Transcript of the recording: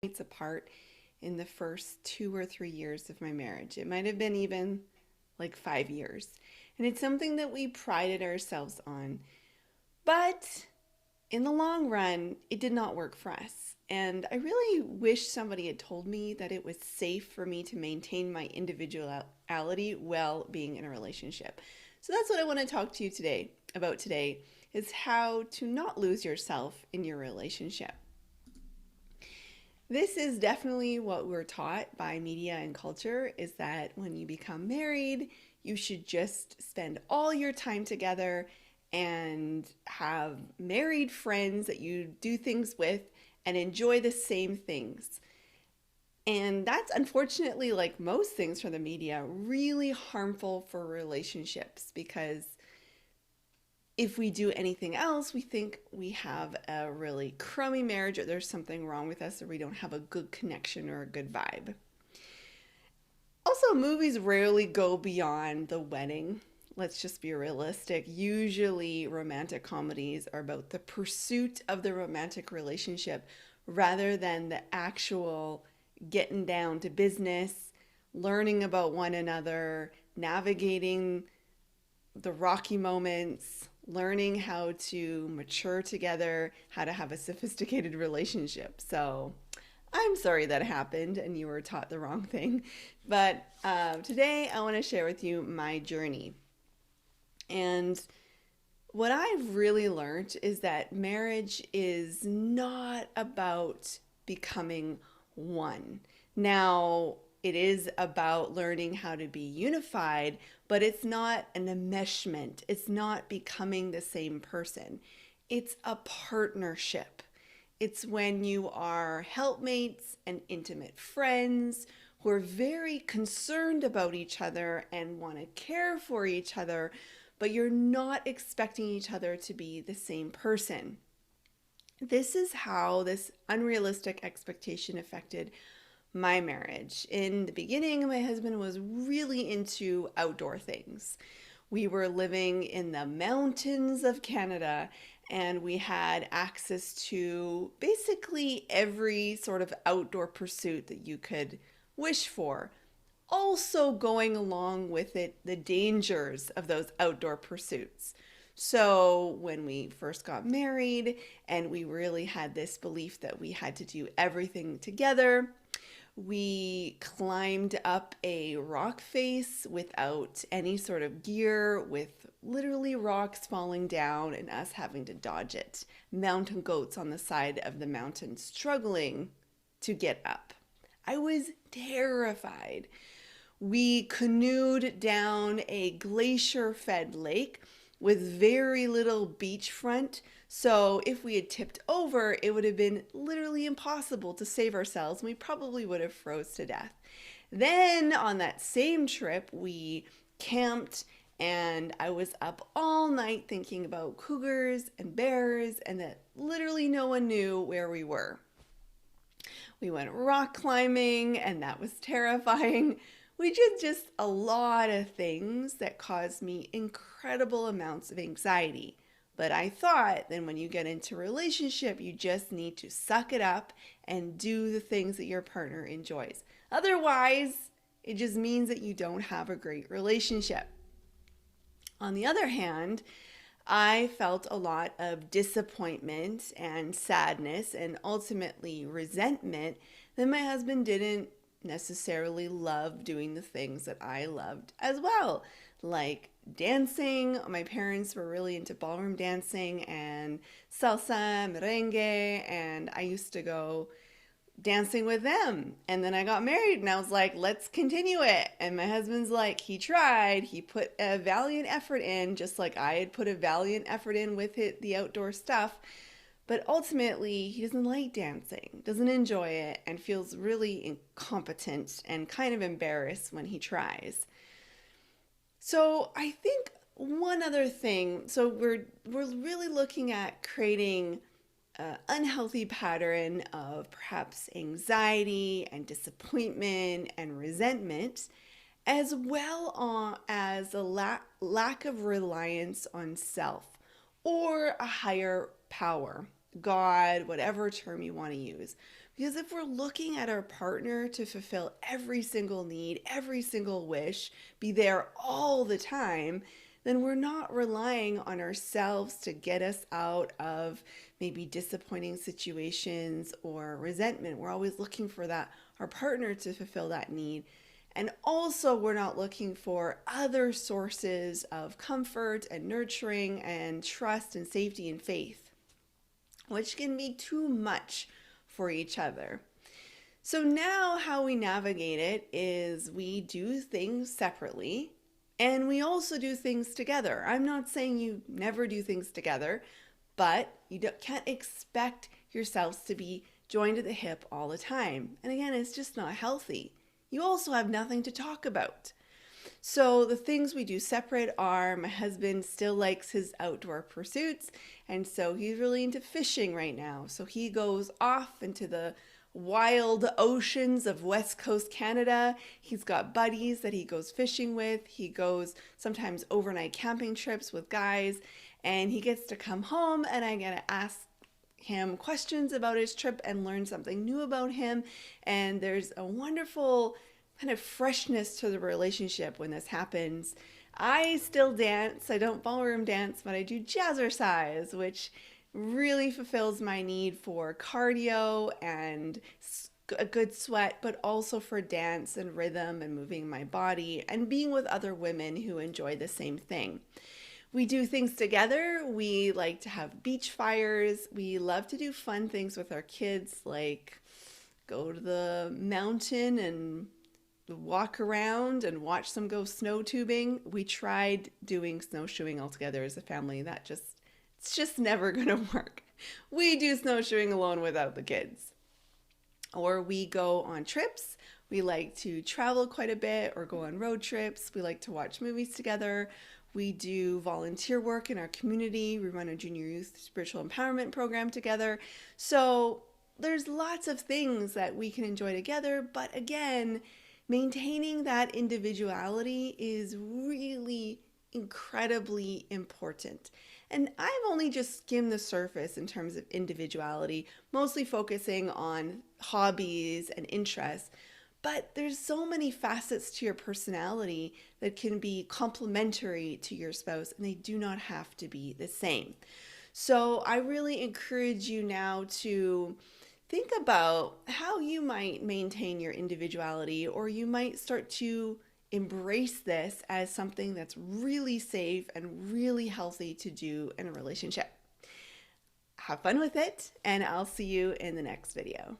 Nights apart in the first 2 or 3 years of my marriage. It might have been even like 5 years. And it's something that we prided ourselves on. But in the long run, it did not work for us. And I really wish somebody had told me that it was safe for me to maintain my individuality while being in a relationship. So that's what I want to talk to you today is how to not lose yourself in your relationship. This is definitely what we're taught by media and culture is that when you become married, you should just spend all your time together and have married friends that you do things with and enjoy the same things. And that's unfortunately, like most things from the media, really harmful for relationships because if we do anything else, we think we have a really crummy marriage or there's something wrong with us or we don't have a good connection or a good vibe. Also, movies rarely go beyond the wedding. Let's just be realistic. Usually, romantic comedies are about the pursuit of the romantic relationship rather than the actual getting down to business, learning about one another, navigating the rocky moments, learning how to mature together, how to have a sophisticated relationship. So I'm sorry that happened and you were taught the wrong thing. But today I want to share with you my journey. And what I've really learned is that marriage is not about becoming one. Now, it is about learning how to be unified, but it's not an enmeshment. It's not becoming the same person. It's a partnership. It's when you are helpmates and intimate friends who are very concerned about each other and want to care for each other, but you're not expecting each other to be the same person. This is how this unrealistic expectation affected my marriage. In the beginning, my husband was really into outdoor things. We were living in the mountains of Canada and we had access to basically every sort of outdoor pursuit that you could wish for. Also, going along with it, the dangers of those outdoor pursuits. So, when we first got married and we really had this belief that we had to do everything together, we climbed up a rock face without any sort of gear, with literally rocks falling down and us having to dodge it. Mountain goats on the side of the mountain struggling to get up. I was terrified. We canoed down a glacier fed lake with very little beachfront. So if we had tipped over, it would have been literally impossible to save ourselves. We probably would have froze to death. Then on that same trip, we camped and I was up all night thinking about cougars and bears and that literally no one knew where we were. We went rock climbing and that was terrifying. We did just a lot of things that caused me incredible amounts of anxiety. But I thought then when you get into a relationship, you just need to suck it up and do the things that your partner enjoys. Otherwise, it just means that you don't have a great relationship. On the other hand, I felt a lot of disappointment and sadness and ultimately resentment that my husband didn't necessarily love doing the things that I loved as well, like dancing. My parents were really into ballroom dancing and salsa, merengue, and I used to go dancing with them. And then I got married and I was like, let's continue it. And my husband's like, he tried, he put a valiant effort in, just like I had put a valiant effort in with it, the outdoor stuff. But ultimately, he doesn't like dancing, doesn't enjoy it, and feels really incompetent and kind of embarrassed when he tries. So I think one other thing, so we're really looking at creating an unhealthy pattern of perhaps anxiety and disappointment and resentment, as well as a lack of reliance on self or a higher power, God, whatever term you want to use. Because if we're looking at our partner to fulfill every single need, every single wish, be there all the time, then we're not relying on ourselves to get us out of maybe disappointing situations or resentment. We're always looking for that our partner to fulfill that need. And also, we're not looking for other sources of comfort and nurturing and trust and safety and faith, which can be too much for each other. So now how we navigate it is we do things separately and we also do things together. I'm not saying you never do things together, but you can't expect yourselves to be joined at the hip all the time. And again, it's just not healthy. You also have nothing to talk about. So the things we do separate are my husband still likes his outdoor pursuits, and so he's really into fishing right now. So he goes off into the wild oceans of West Coast Canada. He's got buddies that he goes fishing with. He goes sometimes overnight camping trips with guys, and he gets to come home and I get to ask him questions about his trip and learn something new about him. And there's a wonderful kind of freshness to the relationship when this happens. I still dance. I don't ballroom dance, but I do jazzercise, which really fulfills my need for cardio and a good sweat, but also for dance and rhythm and moving my body and being with other women who enjoy the same thing. We do things together. We like to have beach fires. We love to do fun things with our kids, like go to the mountain and walk around and watch them go snow tubing. We tried doing snowshoeing all together as a family. It's just never gonna work. We do snowshoeing alone without the kids. Or we go on trips. We like to travel quite a bit or go on road trips. We like to watch movies together. We do volunteer work in our community. We run a junior youth spiritual empowerment program together. So there's lots of things that we can enjoy together. But again, maintaining that individuality is really incredibly important. And I've only just skimmed the surface in terms of individuality, mostly focusing on hobbies and interests. But there's so many facets to your personality that can be complementary to your spouse, and they do not have to be the same. So I really encourage you now to think about how you might maintain your individuality, or you might start to embrace this as something that's really safe and really healthy to do in a relationship. Have fun with it, and I'll see you in the next video.